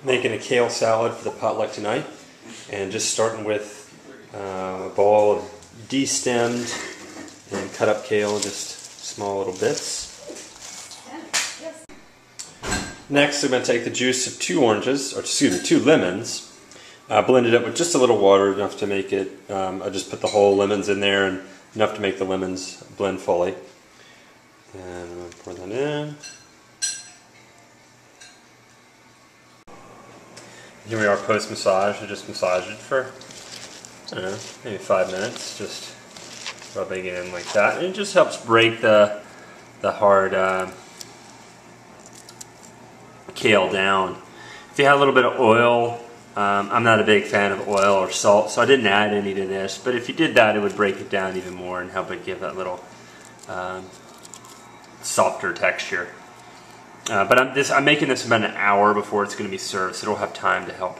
Making a kale salad for the potluck tonight, and just starting with a bowl of de-stemmed and cut up kale, just small little bits. Next, I'm going to take the juice of 2 oranges, or excuse me, 2 lemons, blend it up with just a little water, enough to make it, I just put the whole lemons in there, and enough to make the lemons blend fully. And I'm going to pour that in. Here we are post-massage. I just massaged it for, I don't know, maybe 5 minutes, just rubbing it in like that. And it just helps break the hard kale down. If you have a little bit of oil, I'm not a big fan of oil or salt, so I didn't add any to this. But if you did that, it would break it down even more and help it give that little softer texture. But I'm making this about an hour before it's going to be served, so it'll have time to help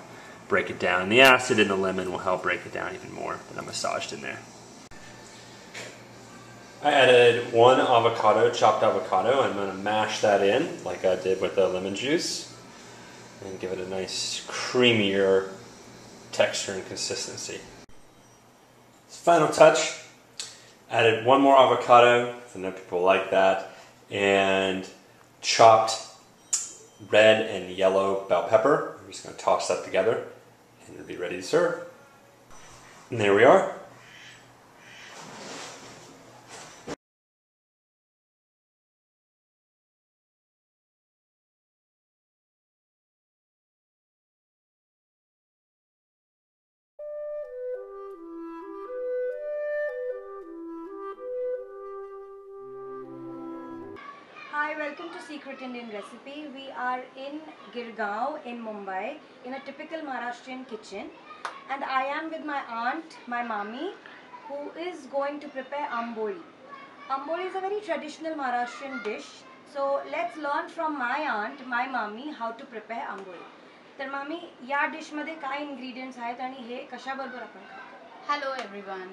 break it down. And the acid in the lemon will help break it down even more than I massaged in there. I added 1 avocado, chopped avocado. I'm going to mash that in like I did with the lemon juice and give it a nice creamier texture and consistency. Final touch, added 1 more avocado, I know people like that, and chopped red and yellow bell pepper. I'm just going to toss that together and it'll be ready to serve. And there we are. Hi, welcome to Secret Indian Recipe. We are in Girgaon in Mumbai in a typical Maharashtrian kitchen, and I am with my aunt, my mommy, who is going to prepare amboli. Amboli is a very traditional Maharashtrian dish, so let's learn from my aunt, my mommy, how to prepare amboli. तर मामी, या dish मध्ये काय ingredients आहेत आणि हे कशाबरोबर आपण खातो? Hello everyone,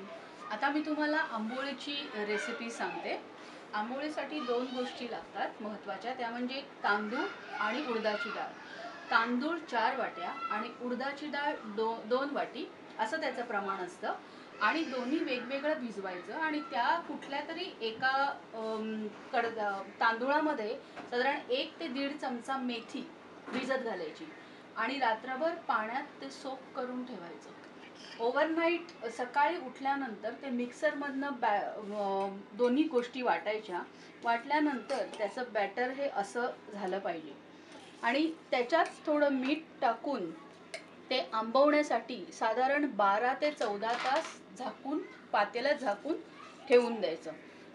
आता मी तुम्हाला आंबोळीची रेसिपी सांगते. आंबोळीसाठी 2 गोष्टी लागतात महत्त्वाच्या, त्या म्हणजे तांदूळ आणि उडदाची डाळ. तांदूळ 4 वाट्या आणि उडदाची डाळ 2 वाटी असं त्याचं प्रमाण असतं. आणि दोन्ही वेगवेगळं भिजवायचं आणि त्या कुठल्या तरी एका तांदूळामध्ये साधारण 1 ते 1.5 चमचा मेथी भिजत घालायची आणि रात्रभर पाण्यात ते सोक करून ठेवायचं. ओव्हरनाईट सकाळी उठल्यानंतर ते मिक्सरमधनं दोन्ही गोष्टी वाटल्यानंतर त्याचं बॅटर हे असं झालं पाहिजे. आणि त्याच्यात थोडं मीठ टाकून ते आंबवण्यासाठी साधारण 12 ते 14 तास पातेल्यात झाकून ठेवून द्यायचं.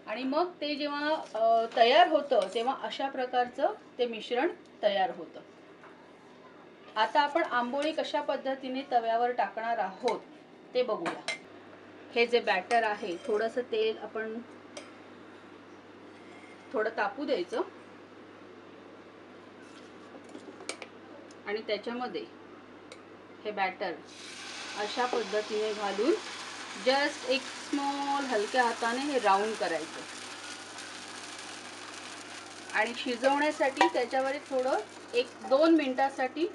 आणि मग ते जेव्हा तयार होतं तेव्हा अशा प्रकारचं ते मिश्रण तयार होतं. आता आपण आंबोळी कशा पद्धतीने तव्यावर टाकणार आहोत ते बघूया. हे जे बॅटर आहे, थोडंसं तेल आपण थोडं तापू द्यायचं आणि त्याच्यामध्ये हे बॅटर अशा पद्धतीने घालून जस्ट एक स्मॉल हलक्या हाताने हे राऊंड करायचं आणि शिजवण्यासाठी त्याच्यावर थोडं 1-2 मिनिटासाठी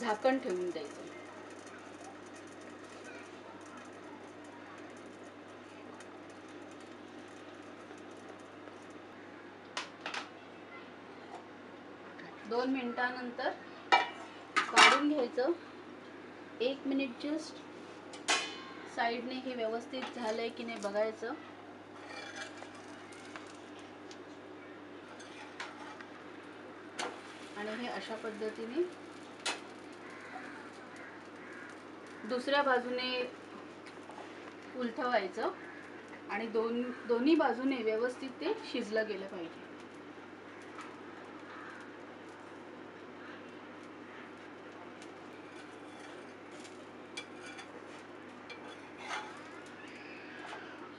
झाकण ठेवून द्यायचं. दोन मिनिटानंतर काढून घ्यायचं. 1 मिनिट जस्ट साईडने हे व्यवस्थित झालंय की नाही बघायचं. आणि हे अशा पद्धतीने दुसऱ्या बाजूने उलटवायचं आणि दोन्ही बाजूने व्यवस्थित ते शिजलं गेलं पाहिजे.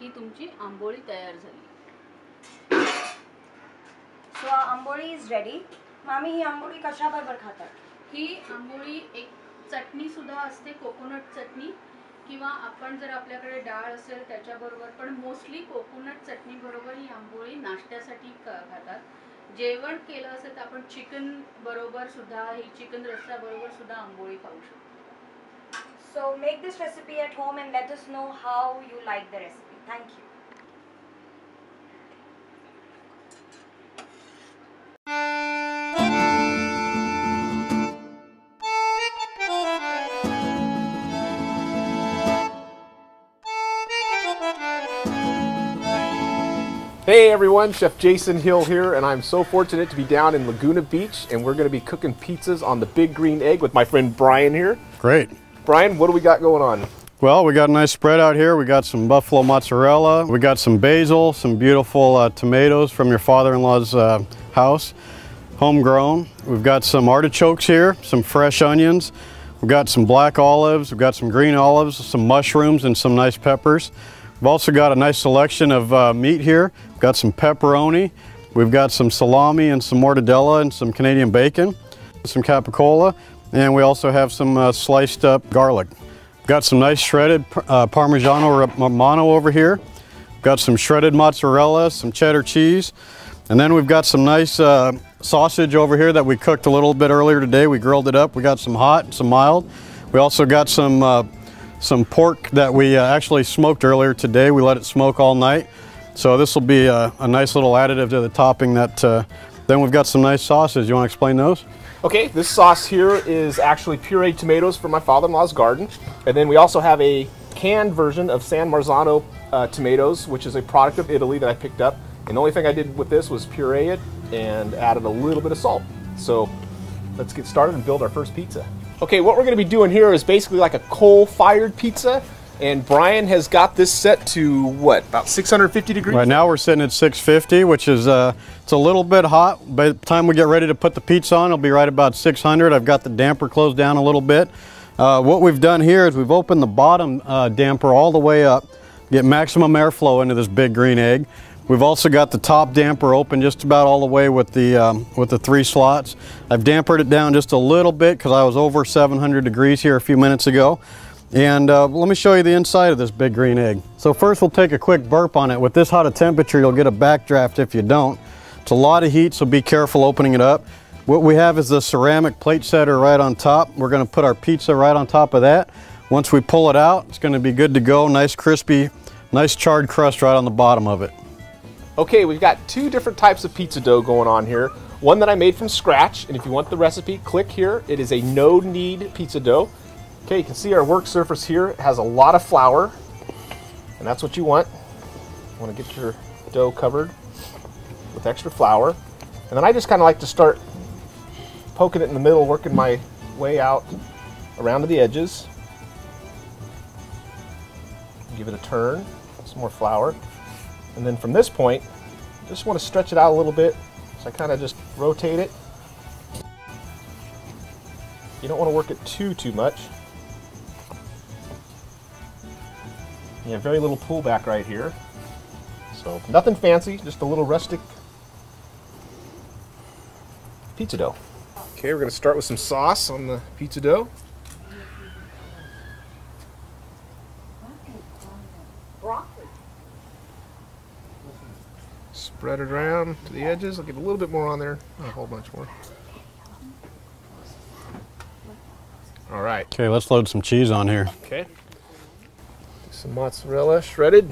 ही तुमची आंबोळी तयार झाली. सो आंबोळी इज रेडी. मामी, ही आंबोळी कशाबरोबर खातात? ही आंबोळी एक चटणी सुद्धा असते, कोकोनट चटणी, किंवा आपण जर आपल्याकडे डाळ असेल त्याच्याबरोबर, पण मोस्टली कोकोनट चटणी बरोबर ही आंबोळी नाश्त्यासाठी खातात. जेवण केलं असेल तर आपण चिकन बरोबर सुद्धा ही चिकन रस्सा बरोबर सुद्धा आंबोळी खाऊ शकतो. So make this recipe at home and let us know how you like the recipe. Thank you. Hey everyone, Chef Jason Hill here, and I'm so fortunate to be down in Laguna Beach, and we're going to be cooking pizzas on the Big Green Egg with my friend Brian here. Great. Brian, what do we got going on? Well, we got a nice spread out here. We got some buffalo mozzarella. We got some basil, some beautiful tomatoes from your father-in-law's house, homegrown. We've got some artichokes here, some fresh onions. We've got some black olives. We've got some green olives, some mushrooms, and some nice peppers. We've also got a nice selection of meat here. We've got some pepperoni. We've got some salami and some mortadella and some Canadian bacon, some capicola, and we also have some sliced up garlic. We've got some nice shredded Parmigiano Romano over here. We've got some shredded mozzarella, some cheddar cheese, and then we've got some nice sausage over here that we cooked a little bit earlier today. We grilled it up. We got some hot and some mild. We also got some pork that we actually smoked earlier today. We let it smoke all night. So this will be a nice little additive to the topping. Then we've got some nice sauces. You want to explain those? Okay, this sauce here is actually pureed tomatoes from my father-in-law's garden. And then we also have a canned version of San Marzano tomatoes, which is a product of Italy that I picked up. And the only thing I did with this was puree it and added a little bit of salt. So let's get started and build our first pizza. Okay, what we're going to be doing here is basically like a coal-fired pizza, and Brian has got this set to what, about 650 degrees? Right now we're sitting at 650, which is it's a little bit hot. By the time we get ready to put the pizza on, it'll be right about 600. I've got the damper closed down a little bit. What we've done here is we've opened the bottom damper all the way up, get maximum airflow into this Big Green Egg. We've also got the top damper open just about all the way with the 3 slots. I've dampered it down just a little bit because I was over 700 degrees here a few minutes ago. And let me show you the inside of this Big Green Egg. So first we'll take a quick burp on it. With this hot a temperature, you'll get a backdraft if you don't. It's a lot of heat, so be careful opening it up. What we have is the ceramic plate setter right on top. We're going to put our pizza right on top of that. Once we pull it out, it's going to be good to go. Nice crispy, nice charred crust right on the bottom of it. Okay, we've got 2 different types of pizza dough going on here. One that I made from scratch, and if you want the recipe, click here. It is a no-knead pizza dough. Okay, you can see our work surface here has a lot of flour, and that's what you want. You want to get your dough covered with extra flour. And then I just kind of like to start poking it in the middle, working my way out around to the edges. Give it a turn, some more flour. And then from this point, just want to stretch it out a little bit. So I kind of just rotate it. You don't want to work it too much. You have very little pullback right here. So nothing fancy, just a little rustic pizza dough. Okay, we're going to start with some sauce on the pizza dough. Spread it around to the edges. I'll get a little bit more on there, not a whole bunch more. All right. Okay, let's load some cheese on here. Okay. Some mozzarella shredded.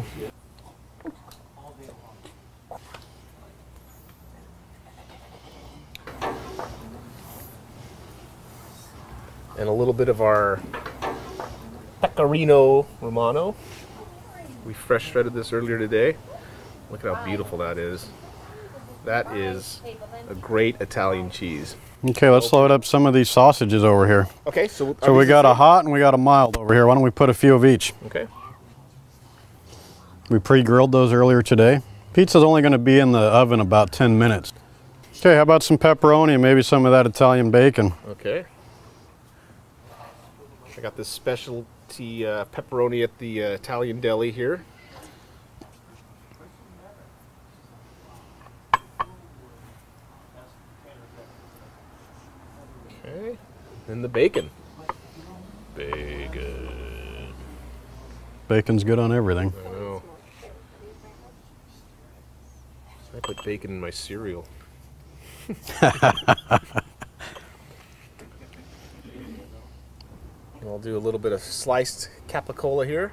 And a little bit of our pecorino romano. We fresh shredded this earlier today. Look at how beautiful that is. That is a great Italian cheese. Okay, let's load up some of these sausages over here. Okay, so we got a hot and we got a mild over here. Why don't we put a few of each? Okay. We pre-grilled those earlier today. Pizza's only going to be in the oven about 10 minutes. Okay, how about some pepperoni and maybe some of that Italian bacon? Okay. I got this specialty pepperoni at the Italian deli here. Okay, and the bacon. Bacon. Bacon's good on everything. I know. I put bacon in my cereal. I'll do a little bit of sliced capicola here.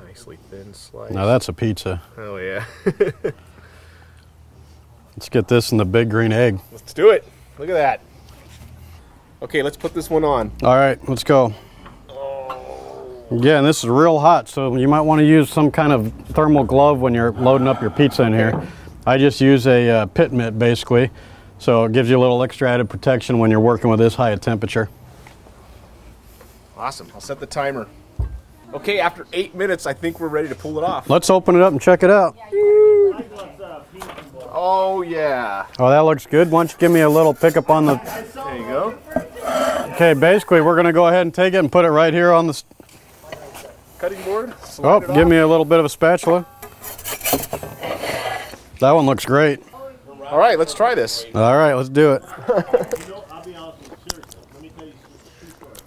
Nicely thin slice. Now that's a pizza. Oh yeah. Let's get this in the big green egg. Let's do it. Look at that. Okay, let's put this one on. All right, let's go. Yeah, and this is real hot, so you might want to use some kind of thermal glove when you're loading up your pizza in here. I just use a pit mitt, basically, so it gives you a little extra added protection when you're working with this high a temperature. Awesome. I'll set the timer. Okay, after 8 minutes, I think we're ready to pull it off. Let's open it up and check it out. Oh, yeah. Oh, that looks good. Why don't you give me a little pickup on the... There you go. Okay, basically, we're going to go ahead and take it and put it right here on the... Cutting board. Oh, give me a little bit of a spatula. That one looks great. All right, let's try this. All right, let's do it.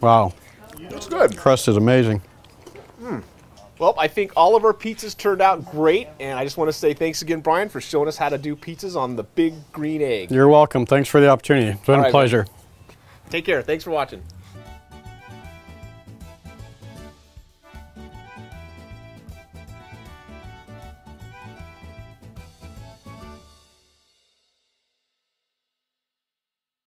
Wow. It's good. Crust is amazing. Well, I think all of our pizzas turned out great, and I just want to say thanks again, Brian, for showing us how to do pizzas on the big green egg. You're welcome. Thanks for the opportunity. It's been a pleasure. Man. Take care. Thanks for watching.